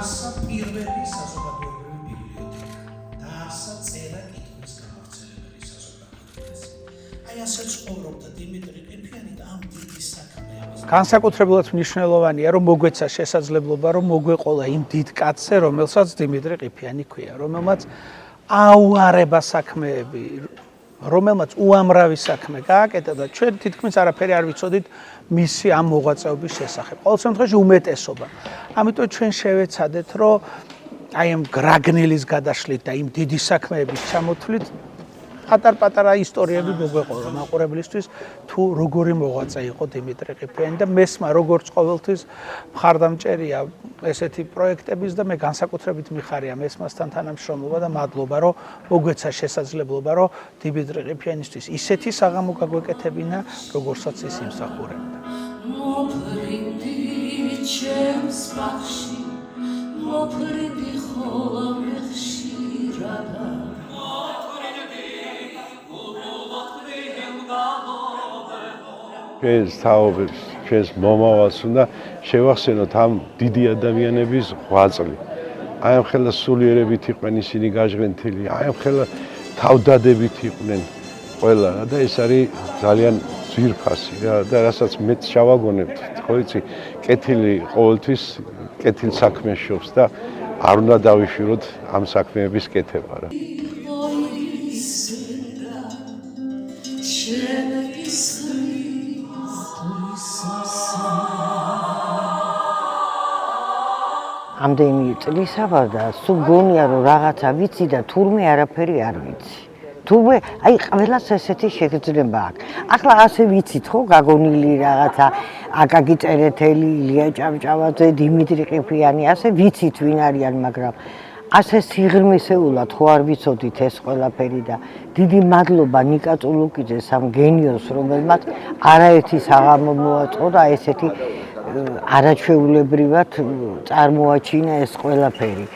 დაარსა პირველი საზოგადოებრივი ბიბლიოთეკა, დაარსა წერა კითხვის გამავრცელებელი საზოგადოებას. აი ასე ცხოვრობდა დიმიტრი ყიფიანი და ამ დიდი საქმე ამას. განსაკუთრებულად მნიშვნელოვანია, რომ მოგვეცა შესაძლებლობა, რომ მოგვეყოლა იმ დიდ კაცზე, რომელსაც დიმიტრი ყიფიანი ქვია, რომელმაც აუარება საქმეები, რომელმაც უამრავი საქმე გააკეთა და ჩვენ თითქმის არაფერი არ ვიცოდით მისი ამ მოღვაწეობის შესახებ. ყოველ შემთხვევაში უმეტესობა. ამიტომ ჩვენ შევეცადეთ, რომ აი ამ გრაგნილის გადაშლით და იმ დიდი საქმეების ჩამოთვლით პატარ-პატარა ისტორიები მოგვეყოლა მაყურებლისთვის თუ როგორი მოღვაწე იყო დიმიტრი ყიფიანი და მესმა როგორც ყოველთვის მხარდამჭერია ესეთი პროექტების და მე განსაკუთრებით მიხარია მესმასთან თანამშრომლობა და მადლობა რომ მოგვეცა შესაძლებლობა რომ დიმიტრი ყიფიანისთვის ისეთი საღამო გაგვეკეთებინა როგორცაც ის იმსახურებდა. მოფრინდი ჩემს ბაღში მოფრინდი ხოლმე ხშირად ჩვენს თაობებს, ჩვენს მომავალს უნდა შევახსენოთ ამ დიდი ადამიანების ღვაწლი. აი ამ ხელა სულიერებით იყვნენ ისინი გაჟღენთილი, აი ამ ხელა თავდადებით იყვნენ ყველა და ეს არის ძალიან ძვირფასი და რასაც მეც შევაგონებთ, ხო იცი, კეთილი ყოველთვის კეთილ საქმეს შობს და არ უნდა დავიშვიროთ ამ საქმეების კეთება რა. ამდენი წლისა ვარ და სულ გონია რომ რაღაცა ვიცი და თურმე არაფერი არ ვიცი. თურმე აი ყველას ესეთი შეგრძნება აქვს. ახლა ასე ვიცით ხო გაგონილი რაღაცა აკაკი წერეთელი, ილია ჭავჭავაძე, დიმიტრი ყიფიანი, ასე ვიცით ვინ არიან, მაგრამ ასე სიღრმისეულად ხო არ ვიცოდით ეს ყველაფერი და დიდი მადლობა ნიკა წულუკიძეს ამ გენიოს, რომელმაც არაერთი საღამო მოაწყო და ესეთი არაჩვეულებრივად წარმოაჩინა ეს ყველაფერი.